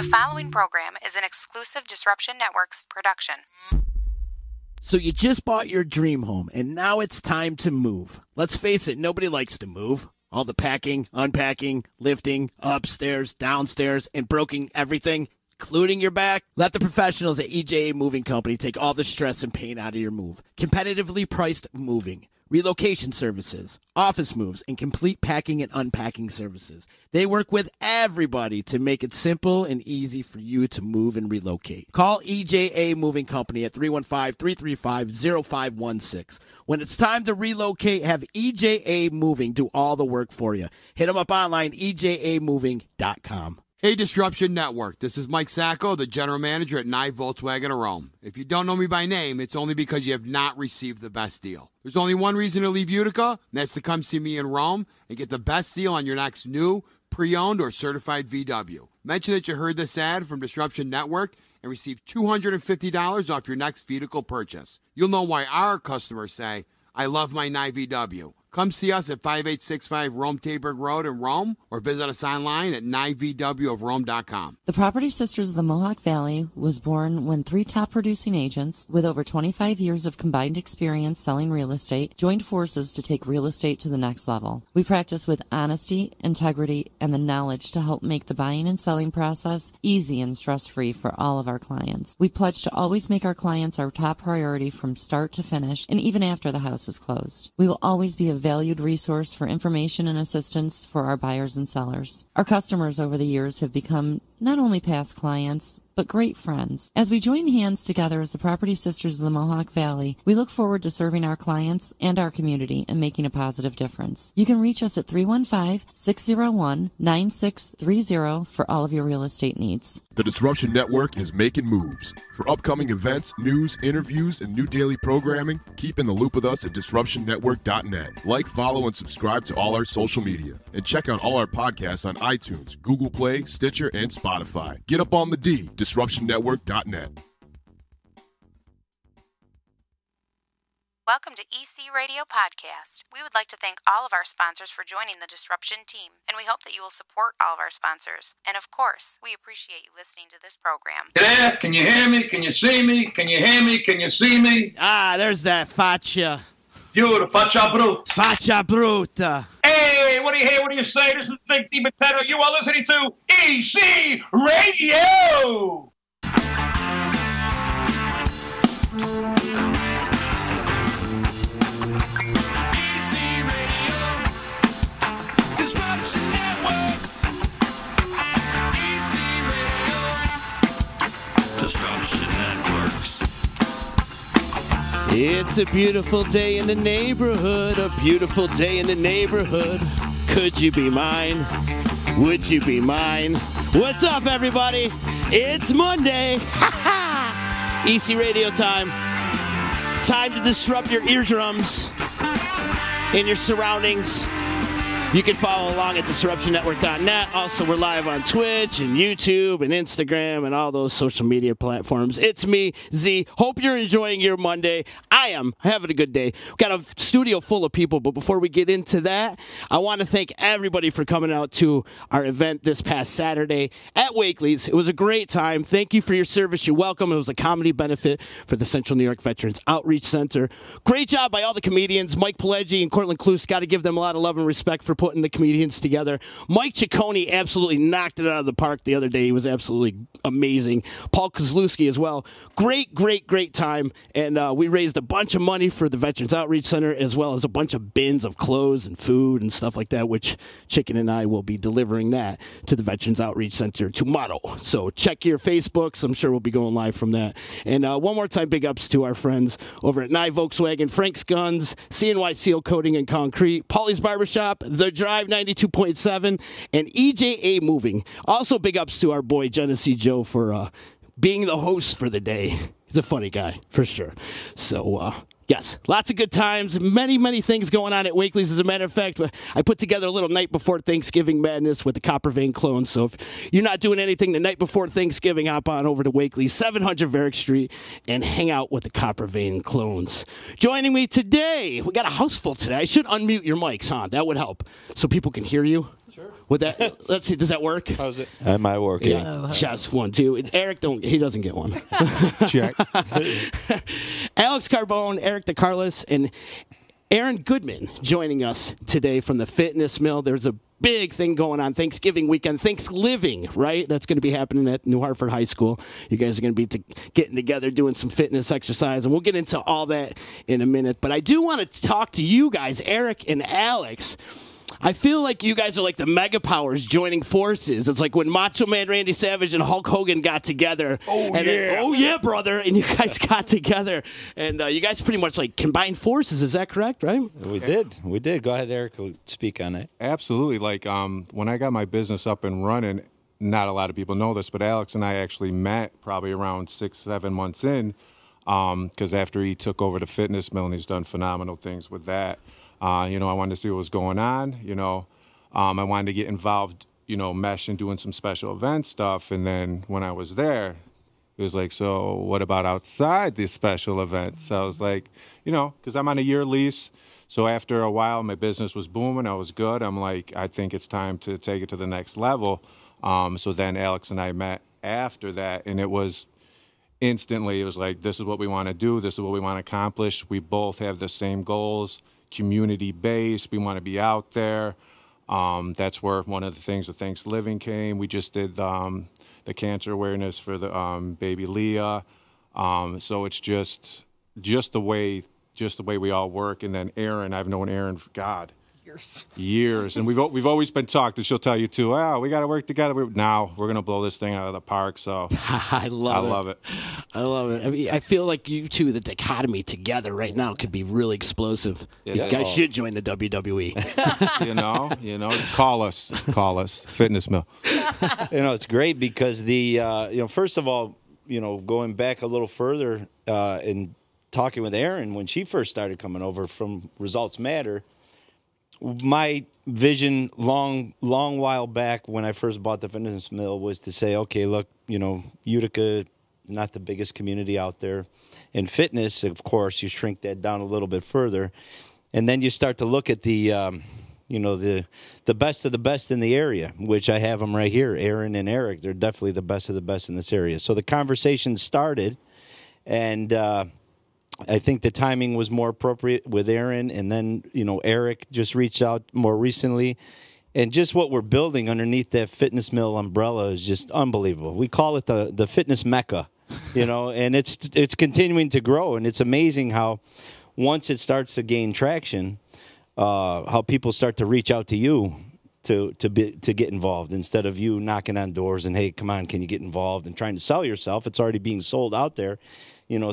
The following program is an exclusive Disruption Networks production. So you just bought your dream home, and now it's time to move. Let's face it, nobody likes to move. All the packing, unpacking, lifting, upstairs, downstairs, and broking everything, including your back. Let the professionals at EJA Moving Company take all the stress and pain out of your move. Competitively priced moving, relocation services, office moves, and complete packing and unpacking services. They work with everybody to make it simple and easy for you to move and relocate. Call EJA Moving Company at 315-335-0516. When it's time to relocate, have EJA Moving do all the work for you. Hit them up online, ejamoving.com. Hey, Disruption Network. This is Mike Sacco, the general manager at NYE Volkswagen of Rome. If you don't know me by name, it's only because you have not received the best deal. There's only one reason to leave Utica, and that's to come see me in Rome and get the best deal on your next new, pre-owned, or certified VW. Mention that you heard this ad from Disruption Network and receive $250 off your next vehicle purchase. You'll know why our customers say, I love my NYE VW. Come see us at 5865 Rome Taberg Road in Rome, or visit us online at nyevwofrome.com. The Property Sisters of the Mohawk Valley was born when three top producing agents with over 25 years of combined experience selling real estate joined forces to take real estate to the next level. We practice with honesty, integrity, and the knowledge to help make the buying and selling process easy and stress-free for all of our clients. We pledge to always make our clients our top priority from start to finish, and even after the house is closed. We will always be a valued resource for information and assistance for our buyers and sellers. Our customers over the years have become not only past clients, but great friends. As we join hands together as the Property Sisters of the Mohawk Valley, we look forward to serving our clients and our community and making a positive difference. You can reach us at 315-601-9630 for all of your real estate needs. The Disruption Network is making moves. For upcoming events, news, interviews, and new daily programming, keep in the loop with us at DisruptionNetwork.net. Like, follow, and subscribe to all our social media. And check out all our podcasts on iTunes, Google Play, Stitcher, and Spotify. Get up on the D, DisruptionNetwork.net. Welcome to EC Radio Podcast. We would like to thank all of our sponsors for joining the Disruption team, and we hope that you will support all of our sponsors. And of course, we appreciate you listening to this program. Yeah, can you hear me? Can you see me? Can you hear me? Can you see me? Ah, there's that faccia. Beautiful, faccia brute. Faccia bruta. Hey, what do you hear? What do you say? This is Big D Potato. You are listening to EC Radio. Disruption Networks. EC Radio. Disruption Networks. It's a beautiful day in the neighborhood, a beautiful day in the neighborhood. Could you be mine? Would you be mine? What's up, everybody? It's Monday. EC Radio time. Time to disrupt your eardrums and your surroundings. You can follow along at DisruptionNetwork.net. Also, we're live on Twitch and YouTube and Instagram and all those social media platforms. It's me, Z. Hope you're enjoying your Monday. I am having a good day. We've got a studio full of people, but before we get into that, I want to thank everybody for coming out to our event this past Saturday at Wakely's. It was a great time. Thank you for your service. You're welcome. It was a comedy benefit for the Central New York Veterans Outreach Center. Great job by all the comedians. Mike Pileggi and Cortland Kluse, got to give them a lot of love and respect for putting the comedians together. Mike Ciccone absolutely knocked it out of the park the other day. He was absolutely amazing. Paul Kozlowski as well. Great time. And we raised a bunch of money for the Veterans Outreach Center, as well as a bunch of bins of clothes and food and stuff like that, which Chicken and I will be delivering that to the Veterans Outreach Center tomorrow. So check your Facebooks. I'm sure we'll be going live from that. And one more time, big ups to our friends over at NYE Volkswagen, Frank's Guns, CNY Seal Coating and Concrete, Paulie's Barbershop, The Drive 92.7, and EJA Moving. Also, big ups to our boy Genesee Joe for being the host for the day. He's a funny guy, for sure. So, yes, lots of good times, many things going on at Wakely's. As a matter of fact, I put together a little night before Thanksgiving madness with the Copper Vein clone. So if you're not doing anything the night before Thanksgiving, hop on over to Wakely's, 700 Varick Street, and hang out with the Copper Vein clones. Joining me today, we got a house full today. I should unmute your mics, huh? That would help so people can hear you. Sure. Would that? Let's see. Does that work? How's it? Am I working? Yeah. Just 1, 2. Eric he doesn't get one. Check. Alex Carbone, Eric Decarlis, and Erin Goodman joining us today from the Fitness Mill. There's a big thing going on Thanksgiving weekend, Thanksgiving, right? That's going to be happening at New Hartford High School. You guys are going to be getting together, doing some fitness exercise, and we'll get into all that in a minute. But I do want to talk to you guys, Eric and Alex. I feel like you guys are like the mega powers joining forces. It's like when Macho Man Randy Savage and Hulk Hogan got together. Oh yeah, brother! And you guys got together, and you guys pretty much like combined forces. Is that correct? Right? We did. Go ahead, Eric. Speak on it. Absolutely. Like when I got my business up and running, not a lot of people know this, but Alex and I actually met probably around 6-7 months in, because after he took over the Fitness Mill and he's done phenomenal things with that. I wanted to see what was going on. I wanted to get involved, mesh and doing some special event stuff. And then when I was there, it was like, so what about outside these special events? So I was like, because I'm on a year lease. So after a while, my business was booming. I was good. I'm like, I think it's time to take it to the next level. So then Alex and I met after that, and it was instantly, it was like, this is what we want to do. This is what we want to accomplish. We both have the same goals. Community-based. We want to be out there. That's where one of the things with Thanksgiving came. We just did the cancer awareness for the baby Leah. So it's just the way we all work. And then Erin, I've known Erin for years, and we've always been talking. She'll tell you too. We got to work together. Now we're gonna blow this thing out of the park. So I love it. I love it. I mean, I feel like you two, the dichotomy together right now, could be really explosive. You guys should join the WWE. Call us, Fitness Mill. It's great because first of all, going back a little further and talking with Erin when she first started coming over from Results Matter. My vision long while back when I first bought the Fitness Mill was to say, okay, look, Utica, not the biggest community out there. In fitness, of course, you shrink that down a little bit further. And then you start to look at the best of the best in the area, which I have them right here, Erin and Eric. They're definitely the best of the best in this area. So the conversation started, and I think the timing was more appropriate with Erin, and then, Eric just reached out more recently. And just what we're building underneath that Fitness Mill umbrella is just unbelievable. We call it the fitness mecca, and it's continuing to grow. And it's amazing how once it starts to gain traction, how people start to reach out to you to get involved instead of you knocking on doors and, hey, come on, can you get involved, and trying to sell yourself. It's already being sold out there,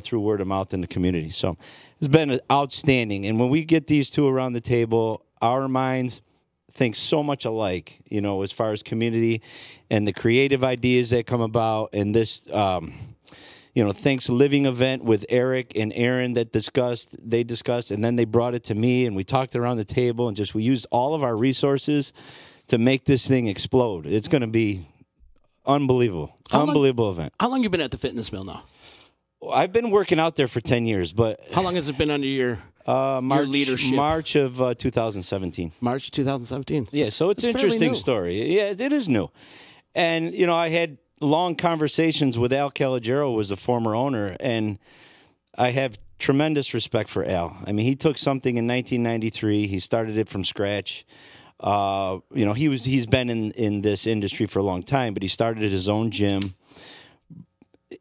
through word of mouth in the community. So it's been outstanding. And when we get these two around the table, our minds think so much alike, as far as community and the creative ideas that come about. And this, Thanksgiving event with Eric and Erin they discussed, and then they brought it to me, and we talked around the table, and we used all of our resources to make this thing explode. It's going to be unbelievable. Unbelievable event. How long have you been at the Fitness Mill now? I've been working out there for 10 years, but... How long has it been under your leadership? March of 2017. March of 2017. Yeah, so it's an interesting story. Yeah, it is new. And, I had long conversations with Al Calogero, who was the former owner, and I have tremendous respect for Al. I mean, he took something in 1993. He started it from scratch. He's been in this industry for a long time, but he started his own gym.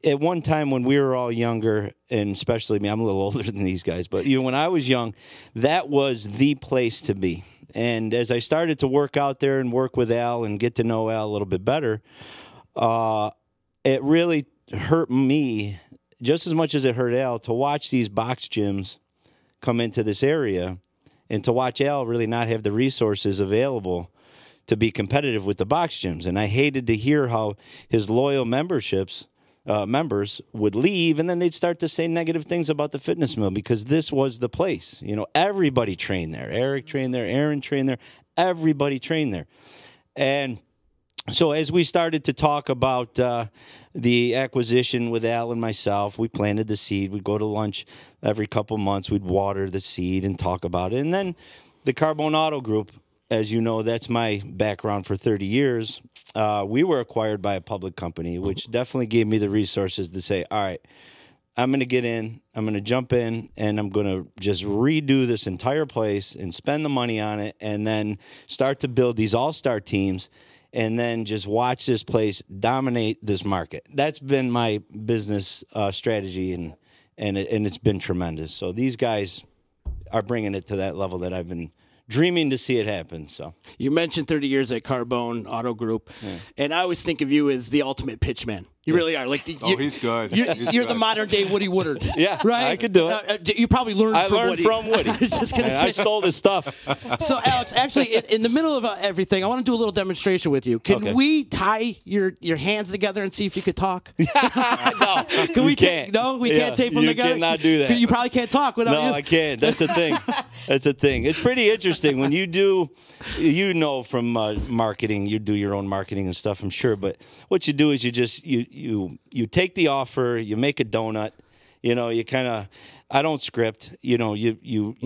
At one time when we were all younger, and especially me, I'm a little older than these guys, but when I was young, that was the place to be. And as I started to work out there and work with Al and get to know Al a little bit better, it really hurt me just as much as it hurt Al to watch these box gyms come into this area and to watch Al really not have the resources available to be competitive with the box gyms. And I hated to hear how his loyal members would leave, and then they'd start to say negative things about the Fitness Mill because this was the place. Everybody trained there. Eric trained there. Erin trained there. Everybody trained there. And so as we started to talk about the acquisition with Al and myself, we planted the seed. We'd go to lunch every couple months. We'd water the seed and talk about it. And then the Carbone Auto Group as you know, that's my background for 30 years. We were acquired by a public company, which definitely gave me the resources to say, all right, I'm going to get in, I'm going to jump in, and I'm going to just redo this entire place and spend the money on it, and then start to build these all-star teams, and then just watch this place dominate this market. That's been my business strategy, and it's been tremendous. So these guys are bringing it to that level that I've been dreaming to see it happen. So You mentioned 30 years at Carbone Auto Group, and I always think of you as the ultimate pitchman. You really are. Like he's good. You're the modern day Woody Woodard. Yeah, right. I could do it. You probably learned. I from learned Woody. from Woody. I was just gonna I say. stole his stuff. So, Alex, actually, in the middle of everything, I want to do a little demonstration with you. Can Okay. we tie your hands together and see if you could talk? No, Can we can't. No, we can't tape them you together. You cannot do that. You probably can't talk without you. No, I can't. That's a thing. That's a thing. It's pretty interesting when you do. You know, from marketing, you do your own marketing and stuff, I'm sure. But what you do is you just you take the offer, you make a donut. You know, you kind of. I don't script. You know, you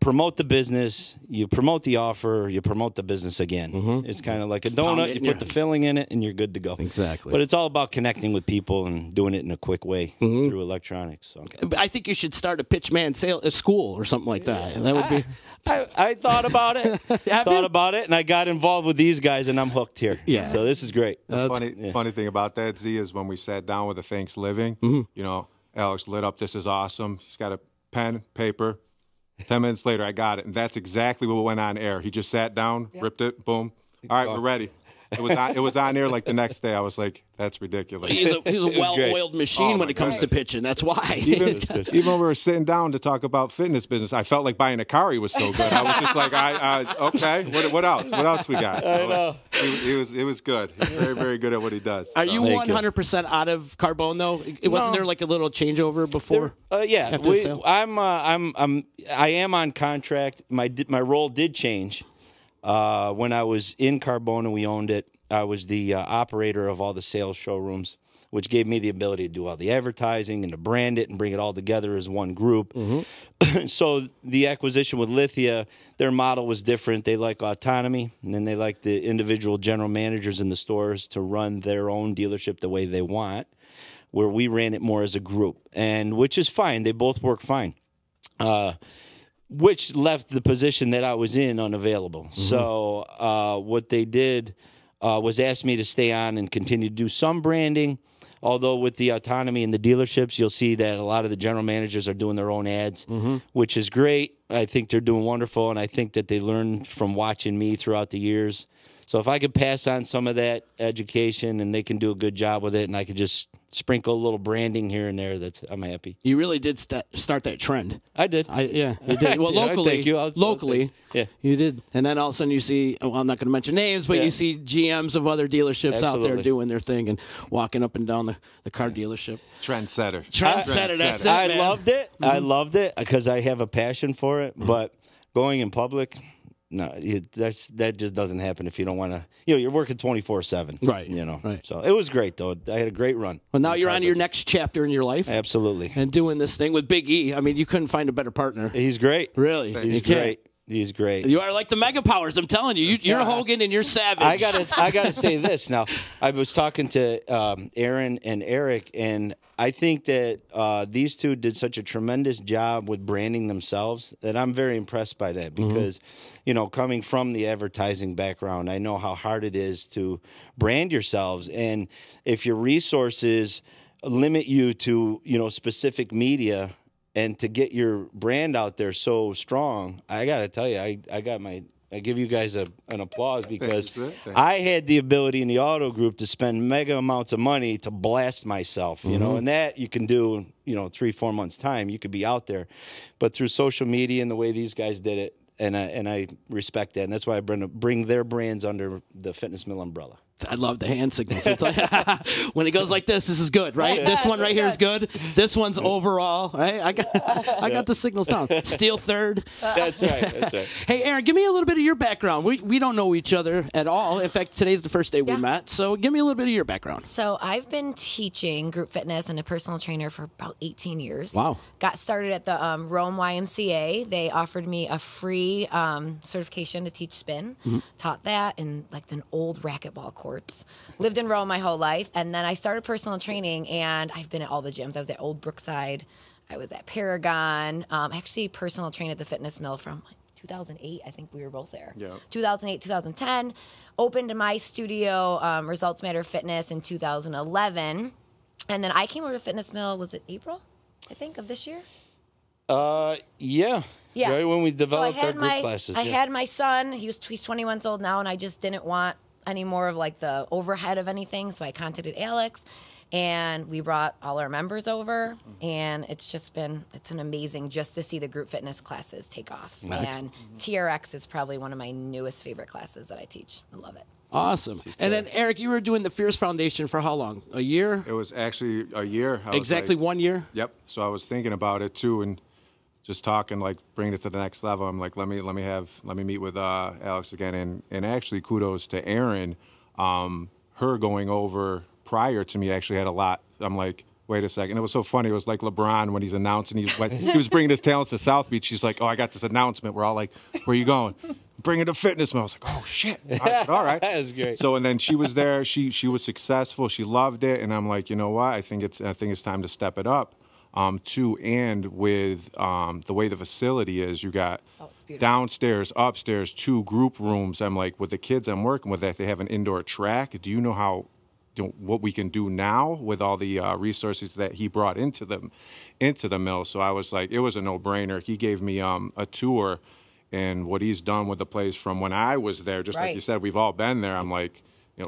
promote the business, you promote the offer, you promote the business again. It's kind of like a donut. You put the filling in it, and you're good to go. Exactly. But it's all about connecting with people and doing it in a quick way through electronics. So. I think you should start a pitchman school or something like that. That would be. I thought about it. About it, and I got involved with these guys, and I'm hooked here. Yeah. So this is great. The funny thing about that, Z, is when we sat down with the Thanks Living, you know, Alex lit up, this is awesome. He's got a pen, paper. 10 minutes later, I got it. And that's exactly what went on air. He just sat down, ripped it, boom. All right, we're ready. It was on air like the next day. I was like, that's ridiculous. He's a well-oiled machine when it comes to pitching. That's why. Even when we were sitting down to talk about fitness business, I felt like buying a car. He was so good. I was just like, okay, what else? What else we got? I know. It was good. He's very, very good at what he does. Are you 100% out of Carbone though? Wasn't there like a little changeover before? Yeah, after the sale? I am on contract. My role did change. When I was in Carbone and we owned it, I was the operator of all the sales showrooms, which gave me the ability to do all the advertising and to brand it and bring it all together as one group. So the acquisition with Lithia, their model was different. They like autonomy, and then they like the individual general managers in the stores to run their own dealership the way they want, where we ran it more as a group, and which is fine. They both work fine. Which left the position that I was in unavailable. So what they did was ask me to stay on and continue to do some branding. Although with the autonomy in the dealerships, you'll see that a lot of the general managers are doing their own ads, which is great. I think they're doing wonderful, and I think that they learned from watching me throughout the years. So if I could pass on some of that education and they can do a good job with it, and I could just sprinkle a little branding here and there, I'm happy. You really did start that trend. I did. Yeah, you did. Well, locally, Thank you. locally, yeah, you did. And then all of a sudden you see, well, I'm not going to mention names, but you see GMs of other dealerships out there doing their thing and walking up and down the car dealership. Trendsetter. Trendsetter, that's it, I man. loved it. I loved it because I have a passion for it, but going in public... No, that just doesn't happen if you don't want to. You know, you're working 24/7. Right. You know. Right. So it was great though. I had a great run. Well, now you're on your next chapter in your life. Absolutely. And doing this thing with Big E. I mean, you couldn't find a better partner. He's great. Really. He's great. He's great. You are like the Mega Powers. I'm telling you. You're Hogan and you're Savage. I gotta say this now. I was talking to Erin and Eric, and I think that these two did such a tremendous job with branding themselves that I'm very impressed by that because, you know, coming from the advertising background, I know how hard it is to brand yourselves. And if your resources limit you to, you know, specific media and to get your brand out there so strong, I got to tell you, I give you guys an applause because I had the ability in the auto group to spend mega amounts of money to blast myself, you know, and that you can do, you know, 3-4 months time, you could be out there, but through social media and the way these guys did it, and I respect that, and that's why I bring their brands under the Fitness Mill umbrella. I love the hand signals. It's like, when it goes like this is good, right? This one right here is good. This one's overall, right? I got the signals down. Steel third. That's right. Hey, Erin, give me a little bit of your background. We don't know each other at all. In fact, today's the first day we met. So give me a little bit of your background. So I've been teaching group fitness and a personal trainer for about 18 years. Wow. Got started at the Rome YMCA. They offered me a free certification to teach spin. Taught that in like an old racquetball courts. Lived in Rome my whole life. And then I started personal training, and I've been at all the gyms. I was at Old Brookside. I was at Paragon. Actually, personal trained at the Fitness Mill from 2008. I think we were both there. Yeah. 2008, 2010. Opened my studio, Results Matter Fitness, in 2011. And then I came over to Fitness Mill, was it April, I think, of this year? Yeah. Right when we developed our group classes. I had my son. He's 20 months old now, and I just didn't want any more of like the overhead of anything. So I contacted Alex, and we brought all our members over, and it's an amazing just to see the group fitness classes take off. Nice. And TRX is probably one of my newest favorite classes that I teach. I love it. Awesome. And then, Eric, you were doing the Fierce Foundation for how long? A year? It was actually a year. Exactly 1 year? Yep. So I was thinking about it too, and just talking, like bringing it to the next level. I'm like, let me meet with Alex again, and actually kudos to Erin. Her going over prior to me actually had a lot. I'm like, wait a second. It was so funny. It was like LeBron when he's announcing he was bringing his talents to South Beach. She's like, oh, I got this announcement. We're all like, where are you going? Bring it to Fitness Mill. I was like, oh shit. All right. That was great. So and then she was there. She was successful. She loved it, and I'm like, you know what? I think it's time to step it up. Too, and with the way the facility is, you got downstairs, upstairs, 2 group rooms. I'm like, with the kids I'm working with, that they have an indoor track. Do you know what we can do now with all the resources that he brought into the mill? So I was like, it was a no-brainer. He gave me a tour, and what he's done with the place from when I was there, just like you said, we've all been there. I'm like,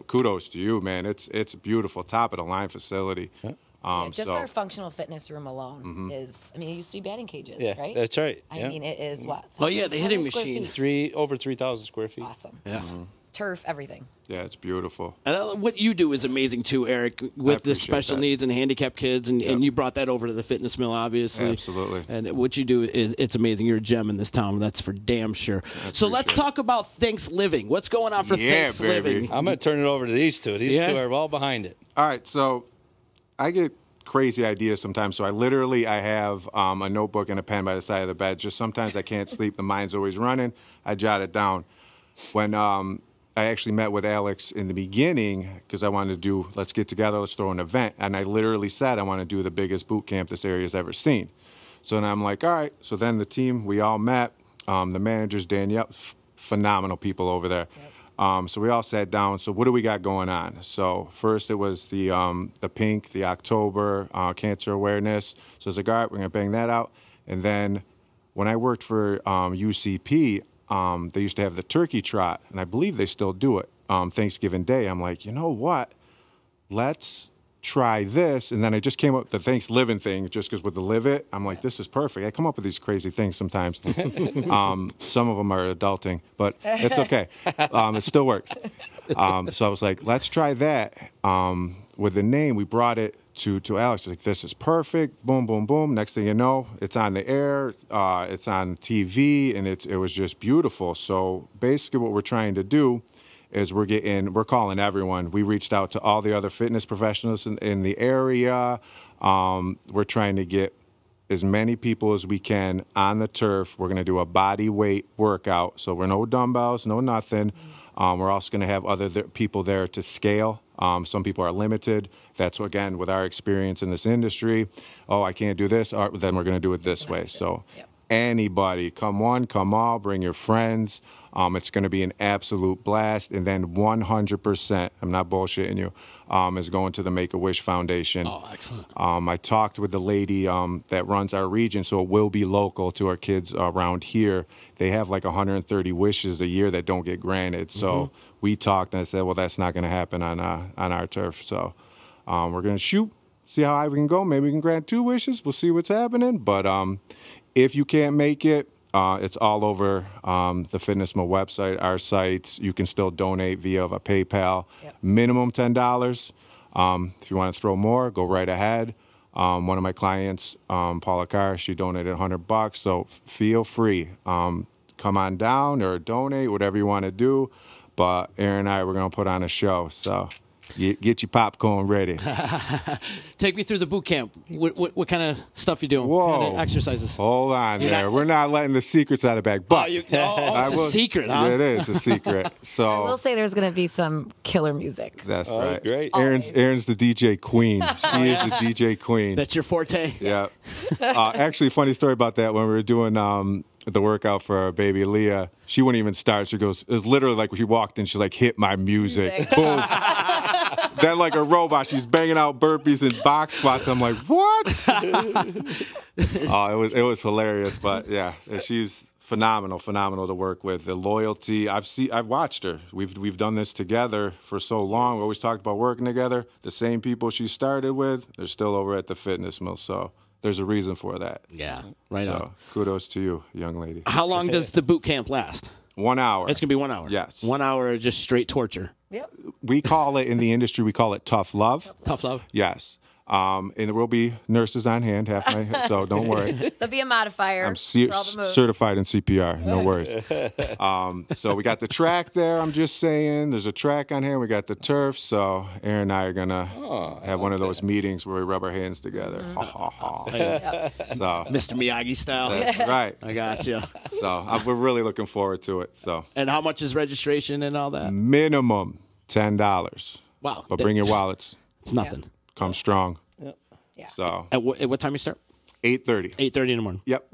kudos to you, man. It's a beautiful, top-of-the-line facility. Yeah. Our functional fitness room alone is, it used to be batting cages, right? That's right. I mean, it is what? Oh, yeah, the hitting machine. Over 3,000 square feet. Awesome. Yeah. Turf, everything. Yeah, it's beautiful. And what you do is amazing too, Eric, with the special needs and handicapped kids, and you brought that over to the Fitness Mill, obviously. Absolutely. And what you do, it's amazing. You're a gem in this town. That's for damn sure. So let's talk about Thanksgiving. What's going on for Thanksgiving? I'm going to turn it over to these two. These two are all behind it. All right, so I get crazy ideas sometimes. So I have a notebook and a pen by the side of the bed. Just sometimes I can't sleep. The mind's always running. I jot it down. When I actually met with Alex in the beginning because I wanted to do, let's get together, let's throw an event. And I literally said, I want to do the biggest boot camp this area's ever seen. So then I'm like, all right. So then the team, we all met. The managers, Danielle, phenomenal people over there. Yep. So we all sat down. So what do we got going on? So first it was the pink, the October cancer awareness. So I was like, all right, we're going to bang that out. And then when I worked for UCP, they used to have the turkey trot, and I believe they still do it Thanksgiving Day. I'm like, you know what? Let's try this. And then I just came up with the Thanksgiving thing just because with the Live It, I'm like, this is perfect. I come up with these crazy things sometimes. Some of them are adulting, but it's okay. It still works. So I was like, let's try that. With the name, we brought it to Alex. Like, this is perfect. Boom, boom, boom. Next thing you know, it's on the air. It's on TV, and it was just beautiful. So basically what we're trying to do is we're calling everyone. We reached out to all the other fitness professionals in the area. We're trying to get as many people as we can on the turf. We're going to do a body weight workout. So we're no dumbbells, no nothing. We're also going to have other people there to scale. Some people are limited. That's, again, with our experience in this industry. Oh, I can't do this. Then we're going to do it this way. So anybody, come one, come all, bring your friends. It's going to be an absolute blast. And then 100%, I'm not bullshitting you, is going to the Make-A-Wish Foundation. Oh, excellent. I talked with the lady that runs our region, so it will be local to our kids around here. They have like 130 wishes a year that don't get granted. So we talked, and I said, well, that's not going to happen on our turf. So we're going to shoot, see how high we can go. Maybe we can grant 2 wishes. We'll see what's happening. But if you can't make it, It's all over the Fitness Mill website, our sites. You can still donate via a PayPal. Yep. Minimum $10. If you want to throw more, go right ahead. One of my clients, Paula Carr, she donated $100. So feel free. Come on down or donate, whatever you want to do. But Erin and I, we're going to put on a show. So get your popcorn ready. Take me through the boot camp. What kind of stuff you doing? Whoa. What kind of exercises? Hold on there. We're not letting the secrets out of the bag. But it's a secret, huh? Yeah, it is a secret. So I will say there's going to be some killer music. That's right. Great. Erin's the DJ queen. She is the DJ queen. That's your forte? Yeah. Actually, funny story about that. When we were doing the workout for our baby Leah, she wouldn't even start. She goes, it was literally like when she walked in, she's like, hit my music. Boom. Then like a robot, she's banging out burpees and box squats. I'm like, what? It was hilarious. But yeah, she's phenomenal to work with. The loyalty, I've watched her. We've done this together for so long. We always talked about working together. The same people she started with, they're still over at the Fitness Mill. So there's a reason for that. Yeah, right on. So kudos to you, young lady. How long does the boot camp last? 1 hour. It's going to be 1 hour. Yes. 1 hour of just straight torture. Yep. We call it, in the industry, we call it tough love. Tough love. Yes. And there will be nurses on hand, so don't worry. There'll be a modifier. I'm for all the moves. certified in CPR, no worries. So we got the track there, I'm just saying. There's a track on here. We got the turf. So Erin and I are going to have one of those meetings where we rub our hands together. So Mr. Miyagi style. That's right. I got you. So we're really looking forward to it. So And how much is registration and all that? minimum $10. Wow. But bring your wallets. It's nothing. Come strong. Yeah. So At what time you start? 8:30. 8:30 in the morning. Yep.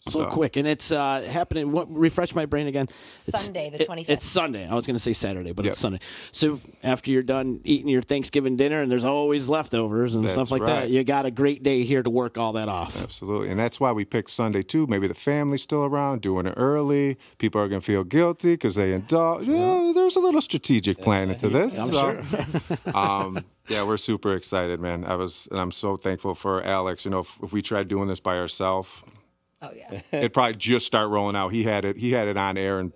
So quick, and it's happening. Refresh my brain again. Sunday, the 25th. It's Sunday. I was going to say Saturday, but Yep. it's Sunday. So after you're done eating your Thanksgiving dinner, and there's always leftovers and That's stuff like right. that, you got a great day here to work all that off. Absolutely. And that's why we picked Sunday, too. Maybe the family's still around, doing it early. People are going to feel guilty because they indulge. Yeah, there's a little strategic plan into this. I'm sure. Yeah, we're super excited, man. And I'm so thankful for Alex. You know, if we tried doing this by ourselves, Oh, yeah. it'd probably just start rolling out. He had it on air in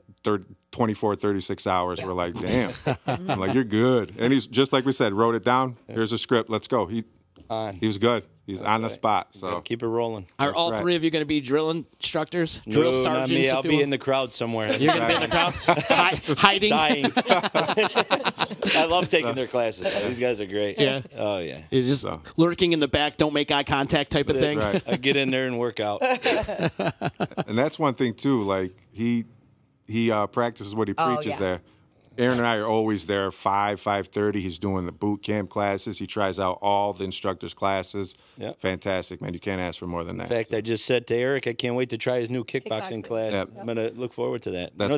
24, 36 hours. We're like, damn. I'm like, you're good. And he's, just like we said, wrote it down. Here's a script. Let's go. He was good. He's on the spot. So Keep it rolling. Are all right. three of you going to be drill instructors? Drill No, sergeants? not me. if I'll you be will? in the crowd somewhere. You're going to be in the crowd? Hiding? Dying. I love taking their classes. These guys are great. Yeah. Oh, yeah. You're just lurking in the back, don't make eye contact type of thing. Right. I get in there and work out. And that's one thing too. Like he practices what he preaches yeah. there. Erin and I are always there 5:30. He's doing the boot camp classes. He tries out all the instructors' classes. Yep. Fantastic, man. You can't ask for more than that. In fact, I just said to Eric, I can't wait to try his new kickboxing class. Yep. I'm gonna look forward to that. That's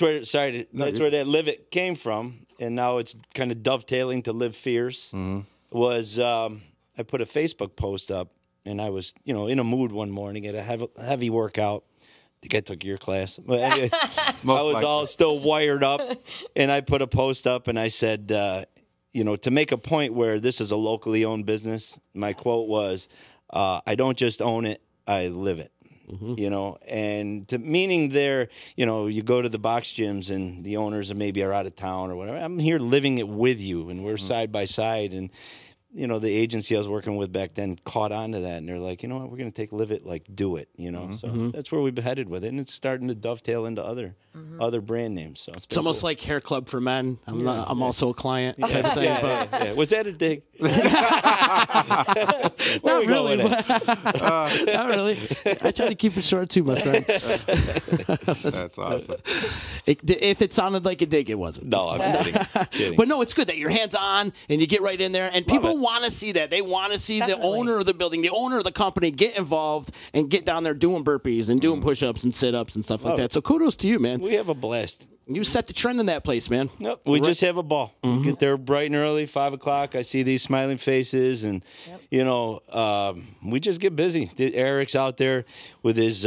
where that Live It came from, and now it's kind of dovetailing to Live Fierce. Mm-hmm. Was I put a Facebook post up, and I was in a mood one morning at a heavy workout. I think I took your class. I was all still wired up, and I put a post up, and I said, to make a point where this is a locally owned business, my quote was, I don't just own it, I live it. Mm-hmm. And meaning there, you go to the box gyms and the owners maybe are out of town or whatever. I'm here living it with you, and we're side by side. And the agency I was working with back then caught on to that, and they're like, you know what, we're going to take Live It, like do it, So that's where we've been headed with it, and it's starting to dovetail into other brand names. So It's almost like Hair Club for Men. I'm also a client type of thing. Yeah. Was that a dig? Not really. Not really. I try to keep it short too, my friend. That's awesome. If it sounded like a dig, it wasn't. No, I'm kidding. But no, it's good that you're hands on and you get right in there, and people want to see that. They want to see the owner of the building, the owner of the company get involved and get down there doing burpees and doing push-ups and sit-ups and stuff like that. So kudos to you, man. We have a blast. You set the trend in that place, man. Nope. We just have a ball. We get there bright and early, 5 o'clock. I see these smiling faces, and we just get busy. Eric's out there with his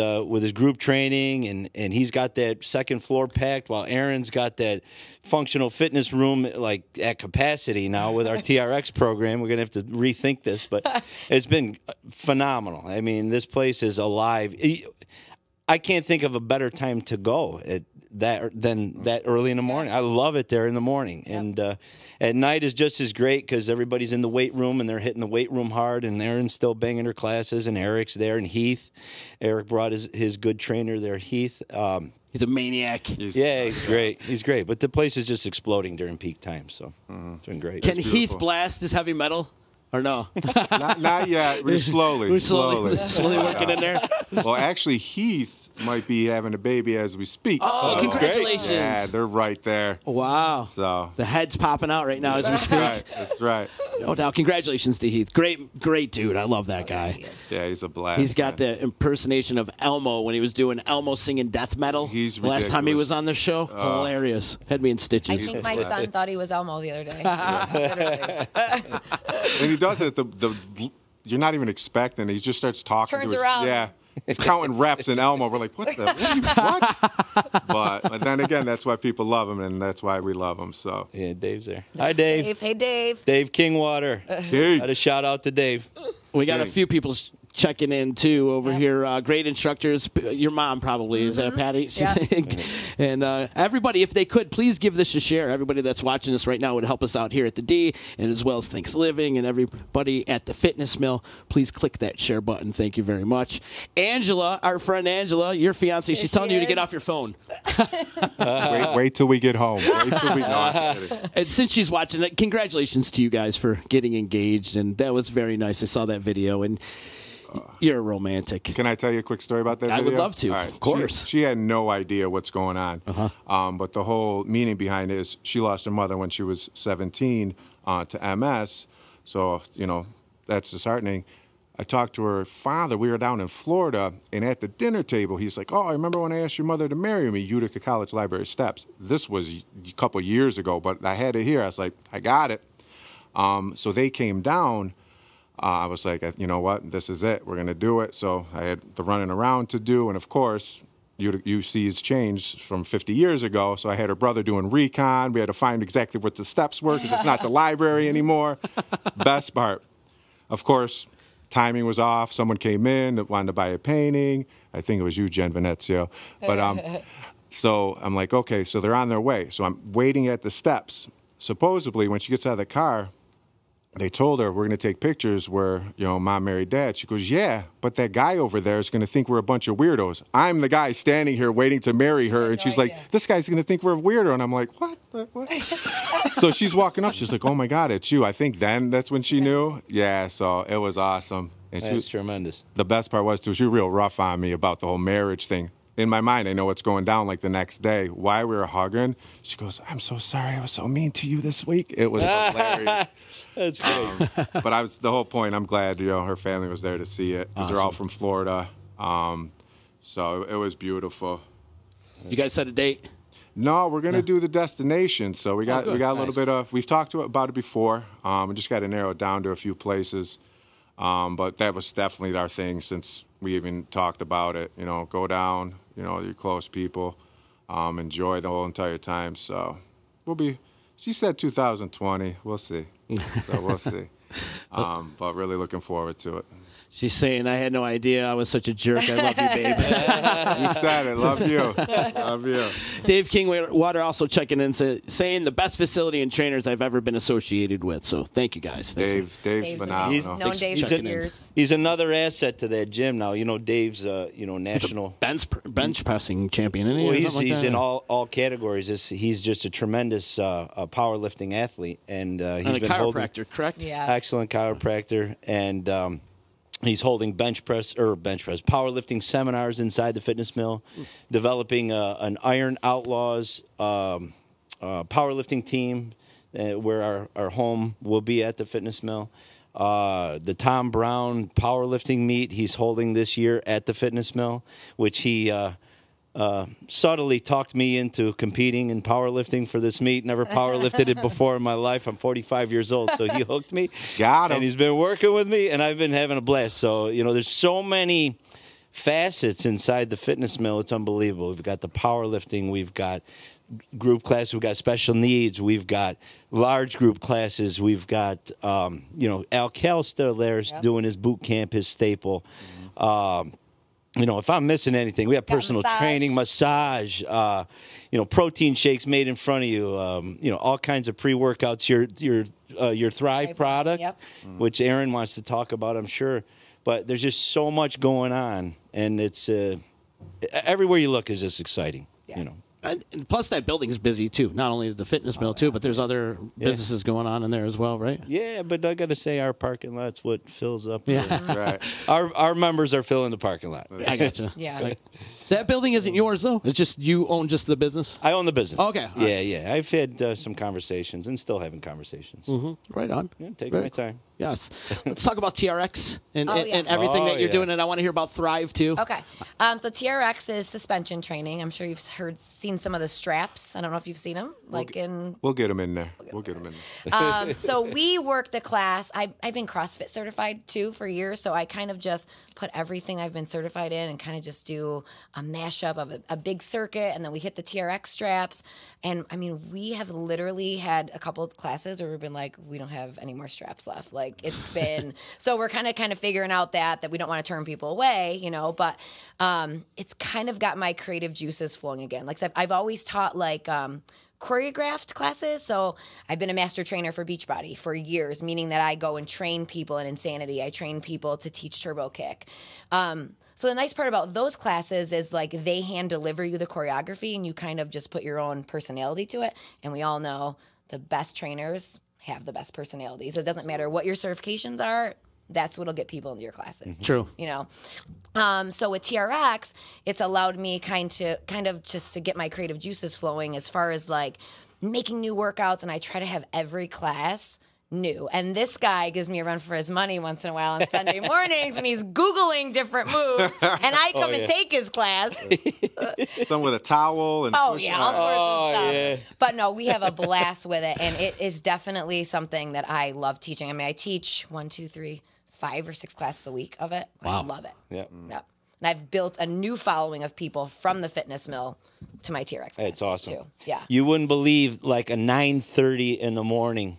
group training, and he's got that second floor packed, while Erin's got that functional fitness room like at capacity now with our TRX program. We're gonna have to rethink this, but it's been phenomenal. I mean, this place is alive. I can't think of a better time to go than that early in the morning. I love it there in the morning. Yep. And at night is just as great because everybody's in the weight room and they're hitting the weight room hard, and Erin's still banging her classes, and Eric's there, and Heath. Eric brought his good trainer there, Heath. He's a maniac. He's great. He's great. But the place is just exploding during peak time, so it's been great. Can Heath blast his heavy metal? Or no? not yet. We're slowly working in there. Well, actually, Heath might be having a baby as we speak. Oh, so. congratulations. Yeah, they're right there. Wow. So the head's popping out right now as we speak. That's right. No doubt. Congratulations to Heath. Great dude. I love that guy. Yeah, he's a blast. He's got the impersonation of Elmo when he was doing Elmo singing death metal. He's the last time he was on the show. Hilarious. Had me in stitches. I think my son thought he was Elmo the other day. And he does it. You're not even expecting. He just starts talking. Turns around. Yeah. He's counting reps in Elmo. We're like, what? But then again, that's why people love him, and that's why we love him. So yeah, Dave's there. Hi, Dave. Hey, Dave. Dave Kingwater. Hey. Had a shout out to Dave. We got a few people checking in too over here. Great instructors. Your mom probably is that Patty? And everybody, if they could, please give this a share. Everybody that's watching this right now would help us out here at the D, and as well as Thanks Living and everybody at the Fitness Mill. Please click that share button. Thank you very much. Angela, our friend Angela, your fiance, she's telling you to get off your phone. Wait till we get home. Wait till we And since she's watching it, congratulations to you guys for getting engaged, and that was very nice. I saw that video, and you're a romantic. Can I tell you a quick story about that video? I would love to, right. of course. She had no idea what's going on. But the whole meaning behind it is she lost her mother when she was 17 to MS. So, that's disheartening. I talked to her father. We were down in Florida, and at the dinner table, he's like, I remember when I asked your mother to marry me, Utica College Library Steps. This was a couple years ago, but I had it here. I was like, I got it. So they came down. I was like, you know what, this is it. We're going to do it. So I had the running around to do. And, of course, UC's changed from 50 years ago. So I had her brother doing recon. We had to find exactly what the steps were because it's not the library anymore. Best part, of course, timing was off. Someone came in that wanted to buy a painting. I think it was you, Jen Venezio. But so I'm like, okay, so they're on their way. So I'm waiting at the steps. Supposedly, when she gets out of the car, they told her, we're going to take pictures where, mom married dad. She goes, yeah, but that guy over there is going to think we're a bunch of weirdos. I'm the guy standing here waiting to marry her. And she's like, this guy's going to think we're a weirdo. And I'm like, what? So she's walking up. She's like, oh, my God, it's you. I think then that's when she knew. Yeah, so it was awesome. And That's tremendous. The best part was, too, she was real rough on me about the whole marriage thing. In my mind, I know what's going down like the next day. Why we were hugging, she goes, I'm so sorry I was so mean to you this week. It was hilarious. That's great. But the whole point, I'm glad, her family was there to see it because they're all from Florida. So it was beautiful. You guys set a date? No, we're going to do the destination. So we got a little bit of, we've talked about it before. We just got to narrow it down to a few places. But that was definitely our thing since we even talked about it. Go down, your close people, enjoy the whole entire time. So she said 2020. We'll see. So we'll see. But really looking forward to it. She's saying, I had no idea I was such a jerk. I love you, babe. You said it. Love you. Love you. Dave Kingwater also checking in, saying the best facility and trainers I've ever been associated with. So thank you guys. Dave's phenomenal. He's known Dave for years. He's another asset to that gym now. Dave's national bench pressing champion. Isn't he? Well, he's in all categories. He's just a tremendous powerlifting athlete, and he's been chiropractor, correct? Yeah. Excellent chiropractor, and he's holding powerlifting seminars inside the Fitness Mill, developing an Iron Outlaws powerlifting team where our home will be at the Fitness Mill. The Tom Brown powerlifting meet he's holding this year at the Fitness Mill, which he subtly talked me into competing in powerlifting for this meet. Never powerlifted it before in my life. I'm 45 years old, so he hooked me. Got him. And he's been working with me, and I've been having a blast. So, there's so many facets inside the Fitness Mill. It's unbelievable. We've got the powerlifting. We've got group classes. We've got special needs. We've got large group classes. We've got, Al Cal's still there doing his boot camp, his staple. if I'm missing anything, we have personal training, massage, protein shakes made in front of you, all kinds of pre-workouts, your Thrive product, which Erin wants to talk about, I'm sure. But there's just so much going on, and it's everywhere you look is just exciting, And plus, that building's busy, too. Not only the fitness mill, too, but there's other businesses going on in there as well, right? Yeah, but I got to say, our parking lot's what fills up. Yeah. Right. Our members are filling the parking lot. I gotcha. Yeah. Right. That building isn't yours, though? It's just you own just the business? I own the business. Okay. Yeah. I've had some conversations and still having conversations. Mm-hmm. Right on. Yeah, taking my time. Yes. Let's talk about TRX and everything that you're yeah. doing, and I want to hear about Thrive, too. Okay. So TRX is suspension training. I'm sure you've seen some of the straps. I don't know if you've seen them. We'll get them in there. We'll get them in there. So we work the class. I've been CrossFit certified, too, for years. So I kind of just put everything I've been certified in and kind of just do a mashup of a big circuit. And then we hit the TRX straps. And, I mean, we have literally had a couple of classes where we've been like, we don't have any more straps left. Like, it's been – so we're kind of figuring out that we don't want to turn people away, but it's kind of got my creative juices flowing again. Like I've always taught, like choreographed classes. So I've been a master trainer for Beachbody for years, meaning that I go and train people in Insanity. I train people to teach Turbo Kick. So the nice part about those classes is like they hand deliver you the choreography and you kind of just put your own personality to it. And we all know the best trainers have the best personalities. It doesn't matter what your certifications are. That's what'll get people into your classes. True. So with TRX, it's allowed me kind of just to get my creative juices flowing as far as like making new workouts, and I try to have every class new. And this guy gives me a run for his money once in a while on Sunday mornings when he's Googling different moves, and I come and take his class. Some with a towel and all sorts of stuff. Yeah. But no, we have a blast with it, and it is definitely something that I love teaching. I mean, I teach 5 or 6 classes a week of it. Wow. I love it. Yep. And I've built a new following of people from the fitness mill to my TRX classes. It's awesome. Too. Yeah. You wouldn't believe, like a 9:30 in the morning,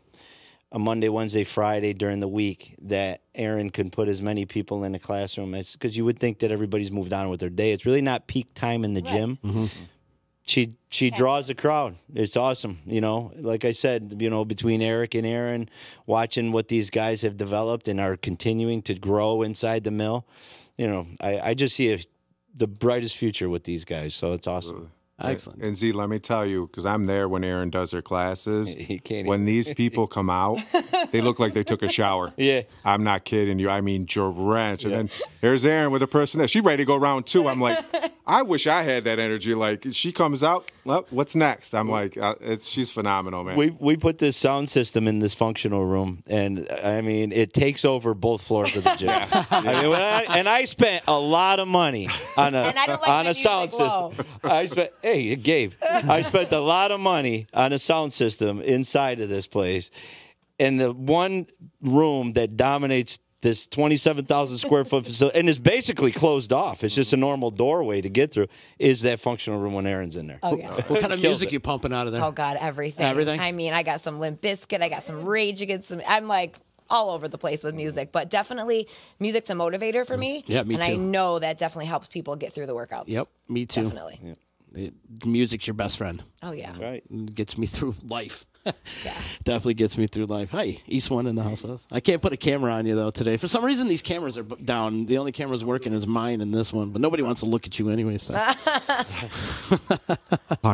a Monday, Wednesday, Friday during the week, that Erin can put as many people in the classroom as, because you would think that everybody's moved on with their day. It's really not peak time in the gym. Mm-hmm. She draws a crowd. It's awesome. Like I said, between Eric and Erin, watching what these guys have developed and are continuing to grow inside the mill, I just see the brightest future with these guys. So it's awesome. Excellent. And Z, let me tell you, because I'm there when Erin does her classes. When these people come out, they look like they took a shower. Yeah. I'm not kidding you. I mean, drenched. And then there's Erin with her person. She's ready to go round 2. I'm like, I wish I had that energy. Like, she comes out, well, what's next? I'm like, she's phenomenal, man. We put this sound system in this functional room, and I mean, it takes over both floors of the gym. I spent a lot of money on a sound system. Hey, Gabe, I spent a lot of money on a sound system inside of this place, and the one room that dominates this 27,000 square foot facility, and is basically closed off. It's just a normal doorway to get through, is that functional room when Erin's in there. Oh, yeah. What kind of music you pumping out of there? Oh, God, everything. Everything? I mean, I got some Limp Bizkit. I got some Rage Against some... I'm like all over the place with music. But definitely, music's a motivator for me. Yeah, me too. And I know that definitely helps people get through the workouts. Yep, me too. Definitely. Yep. Music's your best friend. Oh, yeah. Right. It gets me through life. Yeah. Definitely gets me through life. Hi, East One in the house with us. I can't put a camera on you, though, today. For some reason, these cameras are down. The only camera's working is mine and this one, but nobody wants to look at you anyway. So. Talk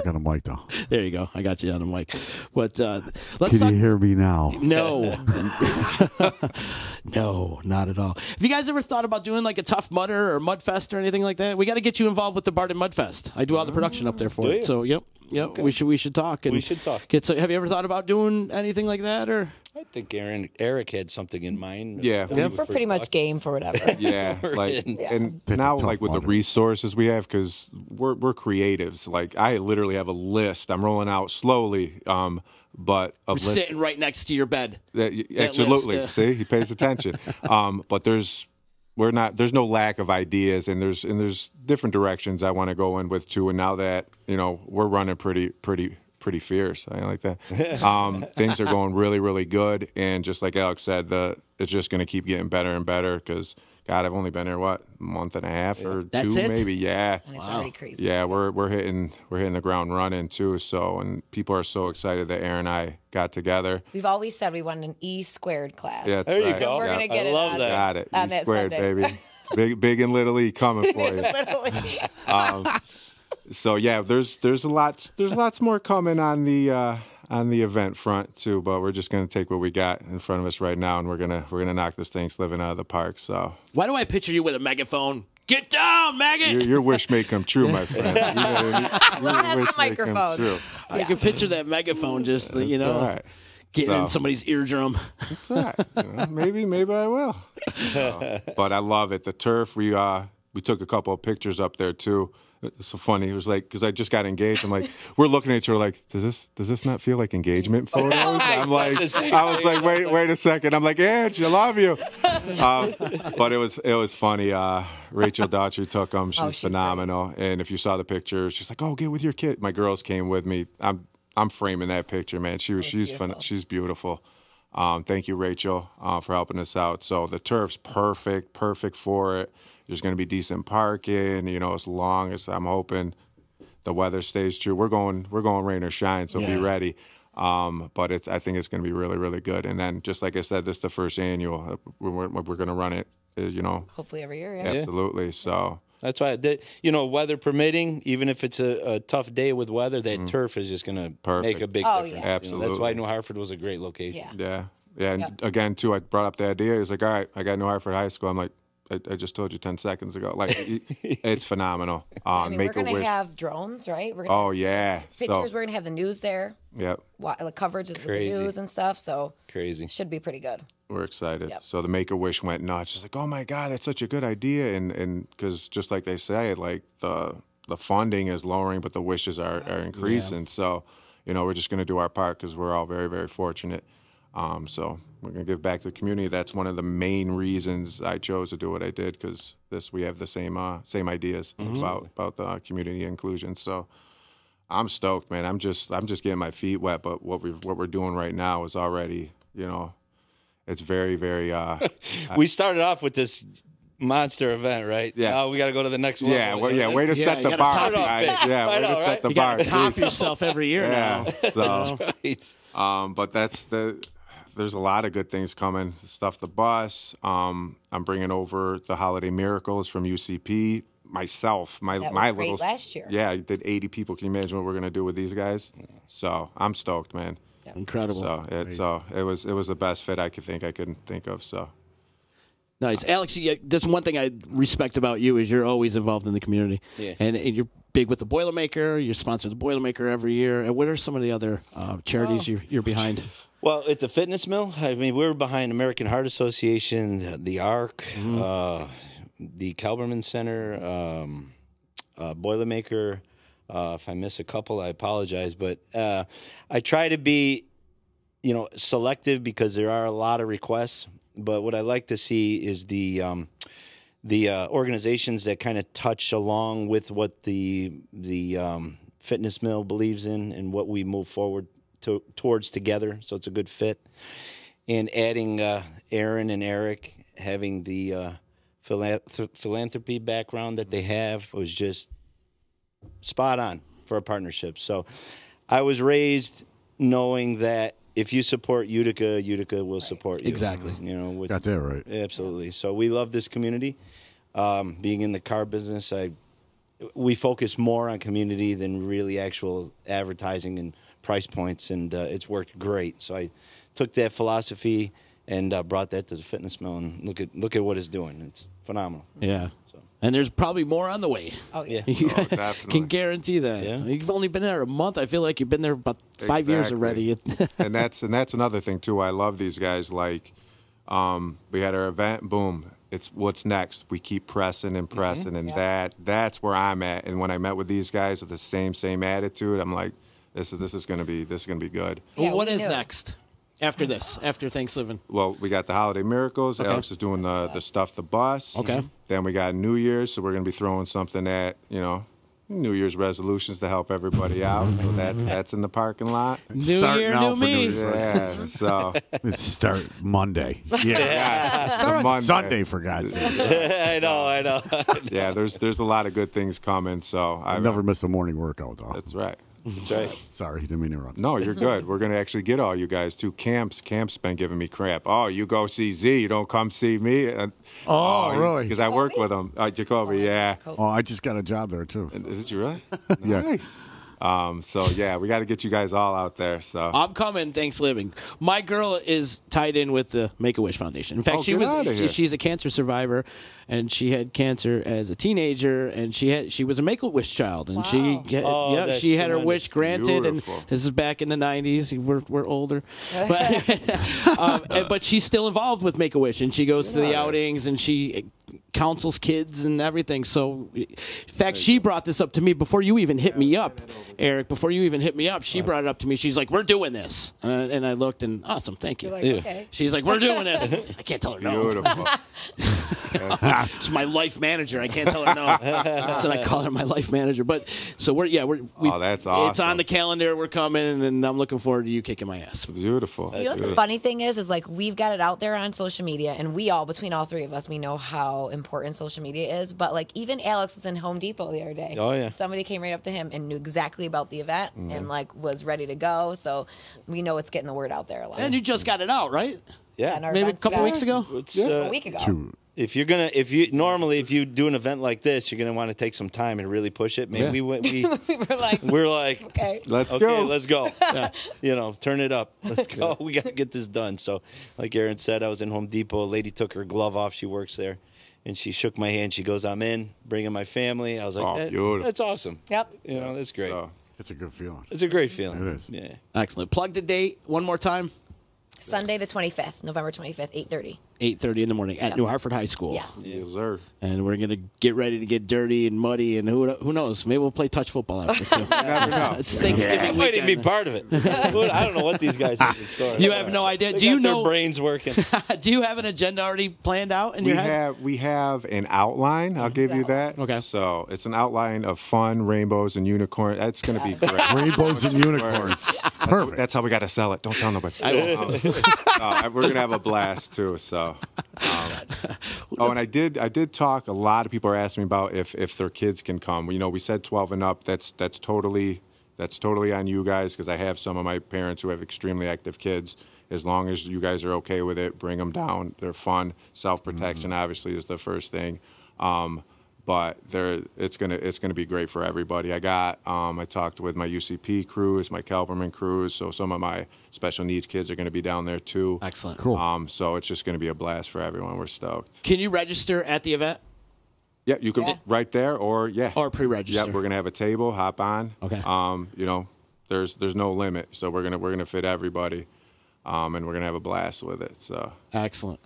on the mic, though. There you go. I got you on the mic. But Can you hear me now? No. No, not at all. Have you guys ever thought about doing like a Tough Mudder or Mud Fest or anything like that? We got to get you involved with the Barton Mud Fest. I do all the production up there for it. So, yep. Okay. We should talk. And we should talk. Have you ever thought about doing anything like that, or? I think Eric had something in mind. Yeah. We're pretty much game for whatever. Yeah. And now, like, with the resources we have, because we're creatives. Like, I literally have a list. I'm rolling out slowly, but of list. Sitting right next to your bed. Absolutely. List, See, he pays attention. But there's no lack of ideas, and there's different directions I want to go in with too. And now that we're running pretty pretty fierce. I like that. Things are going really, really good. And just like Alex said, it's just going to keep getting better and better because, God, I've only been here, a month and a half or That's two, it? maybe. Yeah. And it's already crazy. Yeah, we're hitting the ground running too. So, and people are so excited that Erin and I got together. We've always said we want an E squared class. Yeah, There you go. We're Yeah. gonna get I it. love on that. Got it. on E that squared, Sunday. baby. Big and little E coming for you. Literally. So yeah, there's lots more coming on the event front too, but we're just gonna take what we got in front of us right now, and we're gonna knock this thing living out of the park. So Why do I picture you with a megaphone? Get down, maggot! your wish may come true, my friend. We'll have the microphones. I can picture that megaphone just, It's all right. getting in So- somebody's eardrum. It's all right. Maybe I will. But I love it. The turf. We took a couple of pictures up there too. It's so funny. It was like because I just got engaged. I'm like, we're looking at each other like, does this not feel like engagement photos? I'm like, I was like, wait a second. I'm like, Ange, I love you. But it was funny. Rachel Daughtry took them. She's phenomenal. Great. And if you saw the picture, she's like, oh, get with your kid. My girls came with me. I'm framing that picture, man. She's beautiful. Thank you, Rachel, for helping us out. So the turf's perfect for it. There's going to be decent parking, as long as I'm hoping the weather stays true. We're going rain or shine, so be ready. But I think it's going to be really, really good. And then, just like I said, this is the first annual. We're going to run it, Hopefully every year, yeah. Absolutely. So that's why, weather permitting, even if it's a tough day with weather, that turf is just going to make a big difference. Yeah. Absolutely. That's why New Hartford was a great location. Yeah. And again, too, I brought up the idea. He's like, all right, I got New Hartford High School. I'm like, I just told you 10 seconds ago. Like, it's phenomenal. We're going to have drones, right? We're gonna have pictures. We're going to have the news there. Yep. Like coverage of the news and stuff. So crazy. Should be pretty good. We're excited. Yep. So the Make-A-Wish went nuts. She's like, oh, my God, that's such a good idea. And because just like they say, like the funding is lowering, but the wishes are increasing. Yeah. So, we're just going to do our part because we're all very, very fortunate. So we're going to give back to the community. That's one of the main reasons I chose to do what I did because we have the same ideas about the community inclusion. So I'm stoked, man. I'm just getting my feet wet. But what we're doing right now is already, it's very, very. We started off with this monster event, right? Yeah. Now we got to go to the next level. Way to set the bar, guys. Yeah, way to set the bar. You top yourself every year now. So, that's right. But there's a lot of good things coming. Stuff the bus. I'm bringing over the Holiday Miracles from UCP. Myself, my great little last year. Yeah, I did 80 people. Can you imagine what we're gonna do with these guys? So I'm stoked, man. Incredible. So it was the best fit I could think of. So nice, Alex. That's one thing I respect about you is you're always involved in the community, and you're big with the Boilermaker. You sponsor the Boilermaker every year. And what are some of the other charities you're behind? Well, at the fitness mill, we're behind American Heart Association, the ARC, the Carbone Center, Boilermaker. If I miss a couple, I apologize. But I try to be, selective because there are a lot of requests. But what I like to see is the organizations that kind of touch along with what the fitness mill believes in and what we move forward towards together, so it's a good fit. And adding Erin and Eric, having the philanthropy background that they have was just spot on for a partnership. So I was raised knowing that if you support Utica, Utica will support you. Exactly. Got that right. Absolutely. So we love this community. Being in the car business, we focus more on community than really actual advertising and price points, and it's worked great. So I took that philosophy and brought that to the fitness mill, and look at what it's doing. It's phenomenal. Yeah. And there's probably more on the way. Oh, yeah. You definitely. can guarantee that. Yeah. You've only been there a month. I feel like you've been there about 5 years already. and that's another thing too. I love these guys. Like, we had our event. Boom. It's what's next. We keep pressing and pressing, and that's where I'm at. And when I met with these guys with the same attitude, I'm like, this is gonna be good. Yeah, what is next? After this, after Thanksgiving? Well, we got the Holiday Miracles. Okay. Alex is doing the Stuff the Bus. Okay. Then we got New Year's, so we're going to be throwing something at, New Year's resolutions to help everybody out. So that's in the parking lot. New Start year, now new for me. New Year's. Yeah, so Let's start Monday. yeah, Monday. Sunday, for God's sake. I know. Yeah, there's a lot of good things coming. So I never miss a morning workout, though. That's right. That's right. Sorry, didn't mean to interrupt. No, you're good. We're going to actually get all you guys to camps. Camp's been giving me crap. Oh, you go see Z. You don't come see me. Really? Because I work with him. Jacoby, yeah. Oh, I just got a job there, too. Is it you really? Yeah. Nice. So, yeah, we got to get you guys all out there. So I'm coming Thanksgiving. My girl is tied in with the Make-A-Wish Foundation. In fact, get outta here. she's a cancer survivor, and she had cancer as a teenager, and she was a Make-A-Wish child, and she had her wish granted. Beautiful. And this is back in the '90s. We're older, but she's still involved with Make-A-Wish, and she goes to the outings, and she counsels kids and everything. So, in fact, she brought this up to me before you even hit me up, Eric. Before you even hit me up, she brought it up to me. She's like, "We're doing this," and I looked and awesome, thank you. You're like, okay. She's like, "We're doing this." I can't tell her no. beautiful. She's my life manager. I can't tell her no. So I call her my life manager. But so we Oh, that's awesome. It's on the calendar. We're coming, and I'm looking forward to you kicking my ass. Beautiful. You know what the funny thing is like we've got it out there on social media, and we all, between all three of us, we know how important social media is. But like even Alex was in Home Depot the other day. Oh, yeah. Somebody came right up to him and knew exactly about the event and like was ready to go. So we know it's getting the word out there a lot. And you just got it out, right? Yeah. And our Maybe a events couple got- weeks ago. It's, a week ago. if you do an event like this, you're gonna want to take some time and really push it. Man, Yeah. We're like, okay, Let's go. let's go. Turn it up. Let's go. We got to get this done. So, like Erin said, I was in Home Depot. A lady took her glove off. She works there, and she shook my hand. She goes, "I'm in. Bringing my family." I was like, beautiful. "That's awesome." Yep. That's great. So, It's a good feeling. It's a great feeling. It is. Yeah. Excellent. Plug the date one more time. Sunday the 25th, November 25th, 8:30. 8:30 in the morning at New Hartford High School. Yes. yes, sir. And we're going to get ready to get dirty and muddy, and who knows? Maybe we'll play touch football after, too. Never know. It's Thanksgiving I might even weekend. be part of it. I don't know what these guys have in store. You have no idea. They Do you got their know? brains working? Do you have an agenda already planned out in We your head? have an outline. I'll give you that. Okay. So it's an outline of fun, rainbows, and unicorns. That's going to be great. Rainbows and unicorns. Perfect. That's how we got to sell it. Don't tell nobody. We're going to have a blast, too. So. And I did talk. A lot of people are asking me about if their kids can come. You know, we said 12 and up. That's totally on you guys because I have some of my parents who have extremely active kids. As long as you guys are okay with it, bring them down. They're fun. Self-protection obviously is the first thing. But it's gonna be great for everybody. I talked with my UCP crews, my Kelberman crews, so some of my special needs kids are gonna be down there too. Excellent. Cool. So it's just gonna be a blast for everyone. We're stoked. Can you register at the event Yeah, you can right there or or pre-register? Yeah, we're gonna have a table. Hop on. Okay. There's no limit, so we're gonna fit everybody. And we're gonna have a blast with it. So Excellent.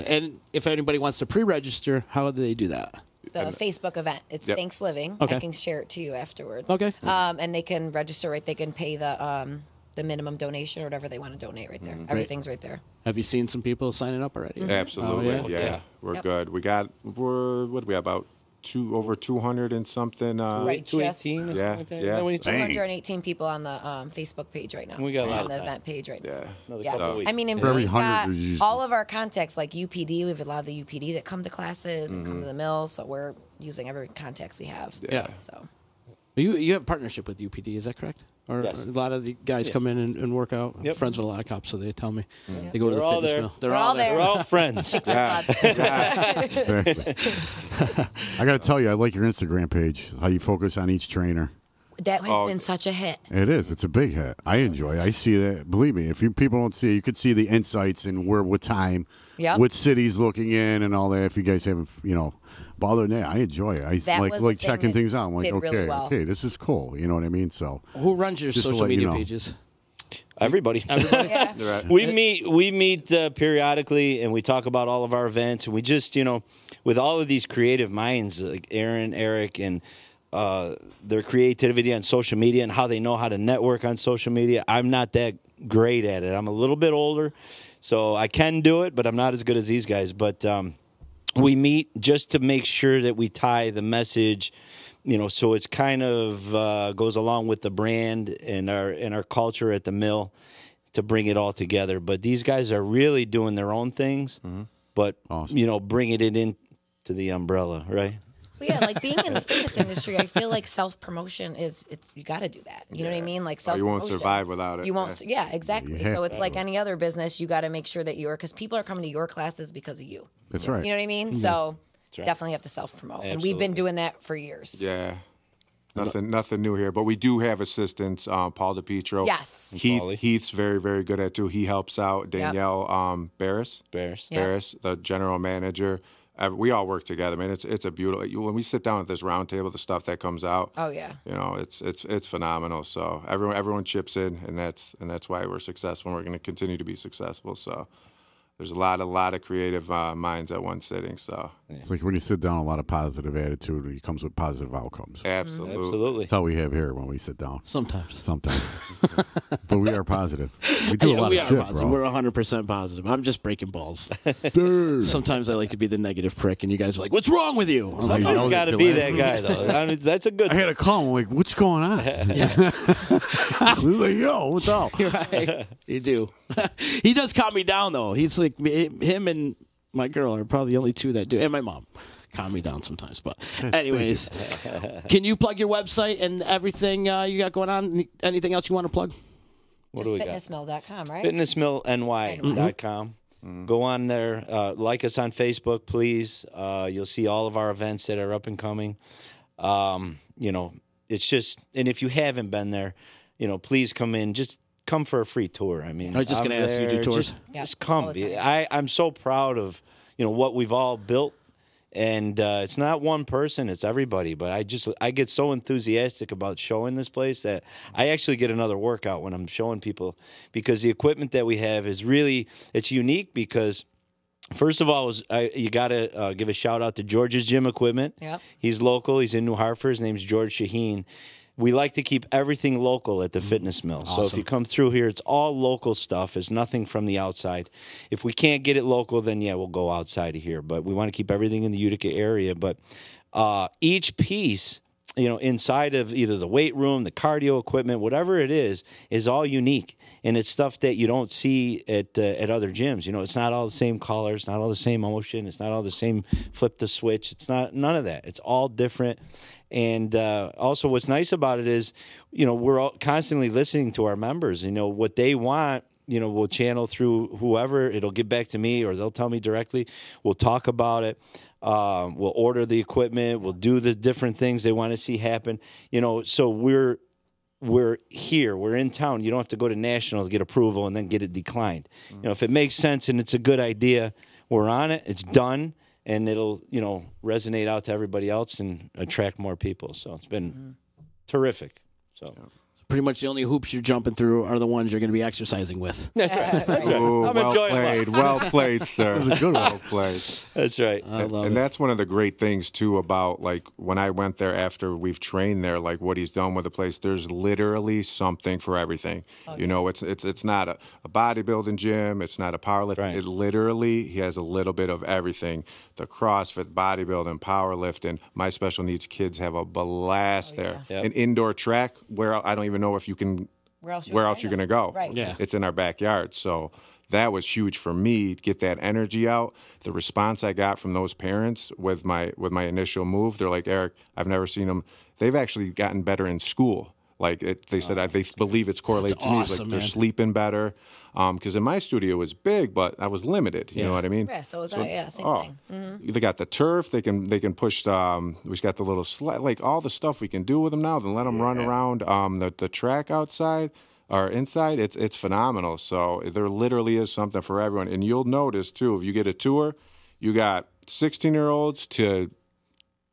And if anybody wants to pre-register, how do they do that? The Facebook event. It's Yep. Thanks Living. Okay. I can share it to you afterwards. Okay. And they can register right. They can pay the minimum donation or whatever they want to donate right there. Everything's right there. Have you seen some people signing up already? absolutely, Oh, yeah. We're Yep. good. What do we have about over 200 and something? Right, 218. Yeah, yeah. 218 people on the Facebook page right now. We got a lot on of the time. event page right now. Yeah. Another Yeah. couple weeks. I mean, and For every we've 100 got there's usually- all of our contacts, like UPD. We have a lot of the UPD that come to classes and come to the mill, so we're using every contacts we have. Yeah. So You have a partnership with UPD, is that correct? Or Yes. a lot of the guys come in and work out. I'm Yep. friends with a lot of cops, so they tell me they go to They're the all fitness there. mill. They're all there. We're all friends. Yeah. I got to tell you, I like your Instagram page, how you focus on each trainer. that has been such a hit. It is. It's a big hit. I enjoy it. I see that. Believe me, if people don't see it, you could see the insights and what time, Yep. what cities looking in and all that. If you guys haven't, but other than that, I enjoy it. I That was the like thing checking that things out. I'm like, did okay, really well. okay, this is cool. You know what I mean? So Who runs your Just to social let you media know. pages? Everybody. Yeah. Right. We meet periodically, and we talk about all of our events, and we just, with all of these creative minds like Erin, Eric, and their creativity on social media and how they know how to network on social media. I'm not that great at it. I'm a little bit older, so I can do it, but I'm not as good as these guys. But we meet just to make sure that we tie the message, so it's kind of goes along with the brand and our culture at the mill to bring it all together. But these guys are really doing their own things, but Awesome. bringing it into the umbrella, right? Well, yeah, like being in the fitness industry, I feel like self-promotion you got to do that. You know what I mean? Like You self-promotion. won't survive without it. You won't. Yeah, exactly. Yeah. So it's like any other business. You got to make sure that because people are coming to your classes because of you. That's right. You know what I mean? So right. definitely have to self-promote, and we've Absolutely. been doing that for years. Yeah. Nothing new here, but we do have assistants. Paul DePietro. Yes. Heath's very, very good at it too. He helps out. Danielle Bears. Barris, the general manager. We all work together, man. It's a beautiful. When we sit down at this round table, the stuff that comes out. Oh yeah. It's phenomenal. So everyone chips in, and that's why we're successful. And we're going to continue to be successful. So there's a lot of creative minds at one sitting. So It's like when you sit down, a lot of positive attitude. It comes with positive outcomes. absolutely. That's all we have here when we sit down. Sometimes. But we are positive. We do a lot we of are shit, positive. bro. We're 100% positive. I'm just breaking balls. Dude. Sometimes I like to be the negative prick, and you guys are like, "What's wrong with you?" I'm like, you know Somebody's got to that be you're that guy, though. I mean, that's a good I had to call him. Like, what's going on? He was like, yo, what's up? You're right. You do. He does calm me down, though. He's like, him and my girl are probably the only two that do, and my mom calm me down sometimes. But anyways, can you plug your website and everything you got going on? Anything else you want to plug? What Just do we got? fitnessmill.com, right? Fitnessmillny.com. Go on there. Like us on Facebook, please. You'll see all of our events that are up and coming. It's just, and if you haven't been there, please come in. Just come for a free tour. I mean, I was just I'm going to ask you to do there. tours. Just all come. the time. I'm so proud of what we've all built. And it's not one person; it's everybody. But I get so enthusiastic about showing this place that I actually get another workout when I'm showing people, because the equipment that we have is it's unique. Because first of all, you got to give a shout out to George's Gym Equipment. Yep. He's local. He's in New Hartford. His name's George Shaheen. We like to keep everything local at the fitness mill. So if you come through here, it's all local stuff. It's nothing from the outside. If we can't get it local, then we'll go outside of here. But we want to keep everything in the Utica area. But each piece, inside of either the weight room, the cardio equipment, whatever it is all unique. And it's stuff that you don't see at other gyms. It's not all the same color. It's not all the same motion. It's not all the same flip the switch. It's not none of that. It's all different. And also what's nice about it is, we're all constantly listening to our members. What they want, we'll channel through whoever. It'll get back to me, or they'll tell me directly. We'll talk about it. We'll order the equipment. We'll do the different things they want to see happen. So we're here. We're in town. You don't have to go to national to get approval and then get it declined. If it makes sense and it's a good idea, we're on it. It's done. And it'll, resonate out to everybody else and attract more people. So it's been terrific. So Pretty much the only hoops you're jumping through are the ones you're going to be exercising with. that's right. That's right. Oh, I'm well enjoying played. life. Well played, sir. That was a good one. Well played. That's right. I love And it. that's one of the great things too about, like, when I went there after we've trained there, like what he's done with the place. There's literally something for everything. It's not a bodybuilding gym. It's not a powerlifting. Right. It literally, he has a little bit of everything. The CrossFit, bodybuilding, powerlifting. My special needs kids have a blast there. Yep. An indoor track where I don't even know if you can. Where else you're going to go. Right. Yeah. It's in our backyard. So that was huge for me to get that energy out. The response I got from those parents with my initial move, they're like, Eric, I've never seen them. They've actually gotten better in school. Like they said, they believe it's correlated to me. It's awesome, like they're man. sleeping better. Because in my studio it was big, but I was limited. You know what I mean? Yeah, so was I. Yeah, same thing. Mm-hmm. They got the turf. They can push. We got the little sled, like all the stuff we can do with them now. Then let them run around the track outside or inside. It's phenomenal. So there literally is something for everyone. And you'll notice too, if you get a tour, you got 16-year-olds to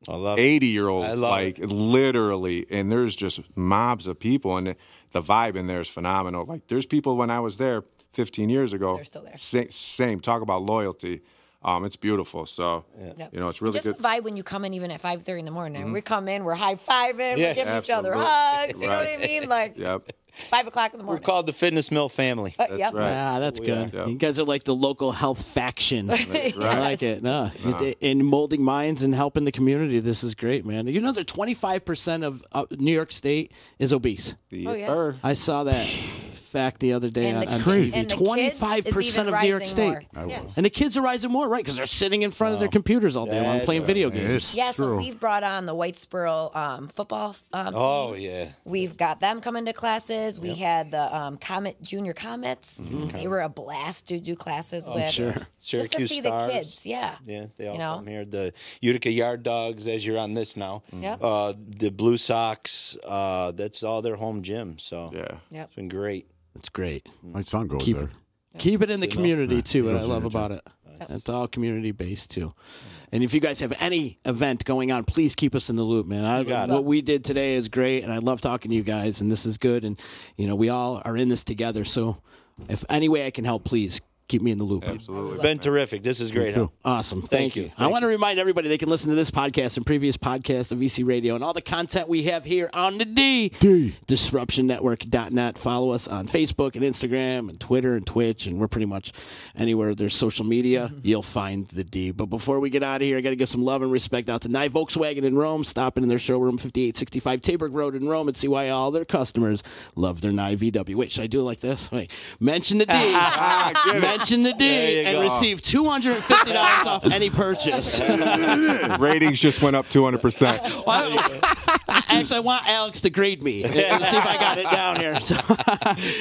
I love it. 80-year-olds, I love like literally, and there's just mobs of people, and the vibe in there is phenomenal. Like there's people when I was there 15 years ago, They're still there. Same. Talk about loyalty. It's beautiful. So, Yep. it's really Just good. the vibe when you come in, even at 5:30 in the morning. We come in, we're high-fiving, Yeah, we're giving each other absolutely. hugs. You know what I Right. mean? Like Yep. 5 o'clock in the We're morning. called the Fitness Mill family. Yep. right. Ah, that's good. Yeah. You guys are like the local health faction. I like it. No, Uh-huh. in molding minds and helping the community, this is great, man. You know, that 25% of New York State is obese. Oh, yeah. I saw that fact the other day And on, the on kids- TV. and the 25% kids, it's of even New York rising State. more. Yeah. And the kids are rising more, right? Because they're sitting in front of their computers all day long That's playing video games. It's Yeah, so true. we've brought on the Whitesboro football Oh, team. yeah. We've got them coming to classes. We had the Junior Comets. They were a blast to do classes with. sure. Just to Syracuse see Stars. the kids, yeah. Yeah, they all You know? come here. The Utica Yard Dogs, as you're on this now. Yep. The Blue Sox, that's all their home gym. So Yeah. Yep. it's been great. It's great. My son goes Keep there. Keep it in the community too. What I Goes love there, about it. It's all community based too. And if you guys have any event going on, please keep us in the loop, man. What we did today is great, and I love talking to you guys. And this is good, and we all are in this together. So, if any way I can help, please keep me in the loop. Absolutely. Been terrific. This is great. Huh? Awesome. Thank Thank you. you. I want to remind everybody they can listen to this podcast and previous podcasts of EC Radio and all the content we have here on the D. DisruptionNetwork.net. Follow us on Facebook and Instagram and Twitter and Twitch, and we're pretty much anywhere there's social media, you'll find the D. But before we get out of here, I got to give some love and respect out to NYE Volkswagen in Rome, stopping in their showroom, 5865 Taberg Road in Rome, and see why all their customers love their NYE VW. Wait, should I do it like this? Wait. Mention the D. Mention the There D you and go. receive $250 off any purchase. Ratings just went up 200%. Actually, I want Alex to grade me and see if I got it down here. So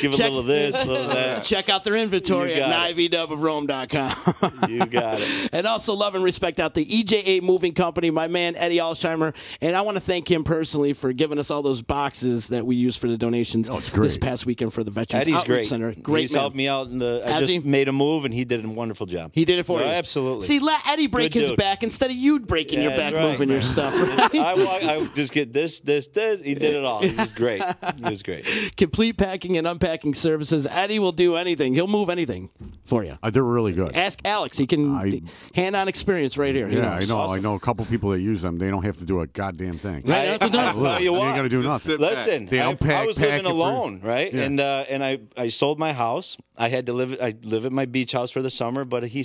Give a little of this, a little of that. Check out their inventory You at got it. NYEVWofRome.com. You got it. And also love and respect out the EJA Moving Company, my man Eddie Alsheimer. And I want to thank him personally for giving us all those boxes that we used for the donations this past weekend for the Veterans Eddie's Outreach great. Center. Great He's man. helped me out. I Has just he? made a move, and he did a wonderful job. He did it for No, you. Absolutely. See, let Eddie break Good his dude. back instead of you breaking your Yeah, back that's right, moving your man. stuff. I just get this. He did it all. He was great. He was great. Complete packing and unpacking services. Eddie will do anything. He'll move anything for you. They're really good. Ask Alex. He can hand-on experience right here. He Yeah, I knows. know. Awesome. I know a couple people that use them. They don't have to do a goddamn thing. Right, you don't have to do I'll tell you You what. ain't got to do nothing. Listen, They I unpack, was pack living it for- alone, right? Yeah. And I sold my house. I had to live. I live at my beach house for the summer. But he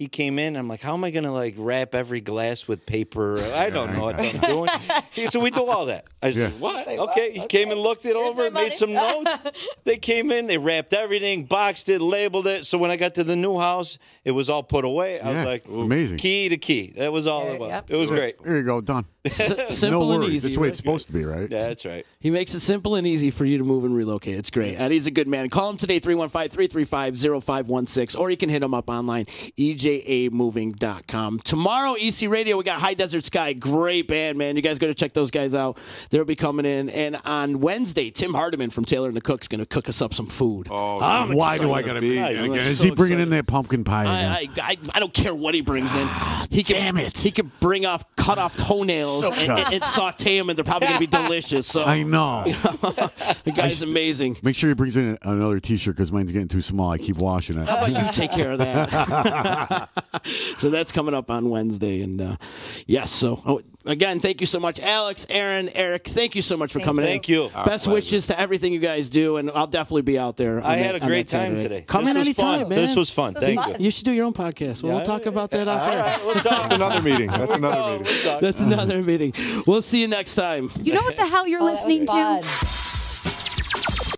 came in. I'm like, how am I going to wrap every glass with paper? I don't know what I'm doing. So we do all that. I said, Yeah. what? Okay. He came and looked it over, my made some notes. They came in. They wrapped everything, boxed it, labeled it. So when I got to the new house, it was all put away. I Yeah, was like, amazing. Key to key. That was all it was. Yep. It was great. There you go. Done. Simple No and worries. easy. That's the way right? it's supposed to be, right? Yeah, that's right. He makes it simple and easy for you to move and relocate. It's great. Eddie's a good man. Call him today, 315-335-0516, or you can hit him up online, ejamoving.com. Tomorrow, EC Radio, we got High Desert Sky. Great band, man. You guys got to check those guys out. They'll be coming in. And on Wednesday, Tim Hardiman from Taylor and the Cook's going to cook us up some food. I'm Why do I excited. got to be? I'm Again? Is so he bringing in excited. that pumpkin pie again? I don't care what he brings in. Damn it. He could bring off cut off toenails So and saute them, and they're probably going to be delicious. So I know. the guy's amazing. Make sure he brings in another T-shirt because mine's getting too small. I keep washing it. How about you take care of that? So that's coming up on Wednesday, and yes. So again, thank you so much, Alex, Erin, Eric. Thank you so much for coming in. Thank you. Best wishes to everything you guys do, and I'll definitely be out there. I had a great time today. Come This in was anytime, fun. man. This was fun. Thank you. You should do your own podcast. We'll talk about that off air. All right, we'll talk. That's another meeting. That's another meeting. We'll talk. That's another meeting. We'll see you next time. You know what the hell you're listening to?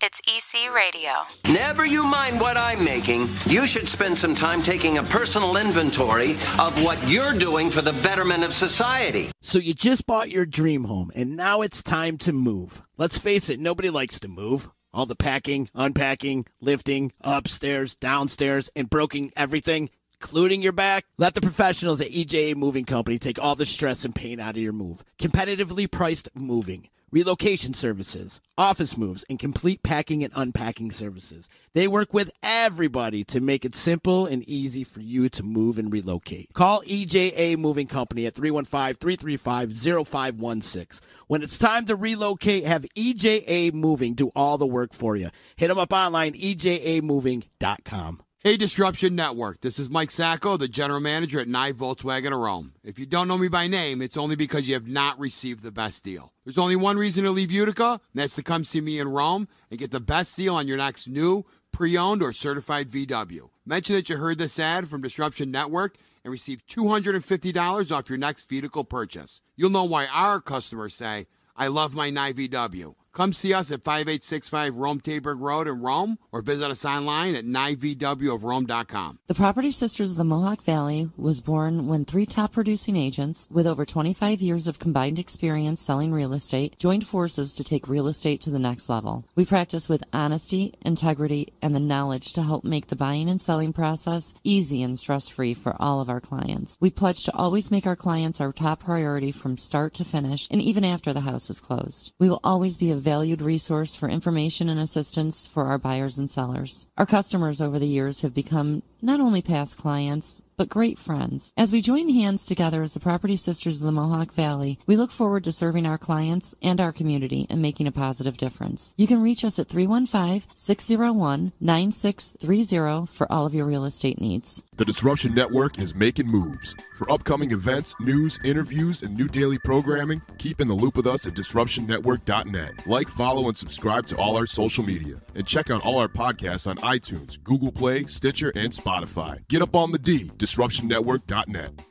It's EC Radio. Never you mind what I'm making. You should spend some time taking a personal inventory of what you're doing for the betterment of society. So you just bought your dream home, and now it's time to move. Let's face it, nobody likes to move. All the packing, unpacking, lifting, upstairs, downstairs, and broking everything, including your back. Let the professionals at EJA Moving Company take all the stress and pain out of your move. Competitively priced moving, relocation services, office moves, and complete packing and unpacking services. They work with everybody to make it simple and easy for you to move and relocate. Call EJA Moving Company at 315-335-0516. When it's time to relocate, have EJA Moving do all the work for you. Hit them up online, ejamoving.com. Hey, Disruption Network. This is Mike Sacco, the general manager at NYE Volkswagen of Rome. If you don't know me by name, it's only because you have not received the best deal. There's only one reason to leave Utica, and that's to come see me in Rome and get the best deal on your next new, pre-owned, or certified VW. Mention that you heard this ad from Disruption Network and receive $250 off your next vehicle purchase. You'll know why our customers say, I love my NYE VW. Come see us at 5865 Rome Taberg Road in Rome, or visit us online at nyevwofrome.com. The Property Sisters of the Mohawk Valley was born when 3 top producing agents with over 25 years of combined experience selling real estate joined forces to take real estate to the next level. We practice with honesty, integrity, and the knowledge to help make the buying and selling process easy and stress-free for all of our clients. We pledge to always make our clients our top priority from start to finish, and even after the house is closed. We will always be a valued resource for information and assistance for our buyers and sellers. Our customers over the years have become not only past clients, but great friends. As we join hands together as the Property Sisters of the Mohawk Valley, we look forward to serving our clients and our community and making a positive difference. You can reach us at 315-601-9630 for all of your real estate needs. The Disruption Network is making moves. For upcoming events, news, interviews, and new daily programming, keep in the loop with us at DisruptionNetwork.net. Like, follow, and subscribe to all our social media. And check out all our podcasts on iTunes, Google Play, Stitcher, and Spotify. Get up on the D, DisruptionNetwork.net.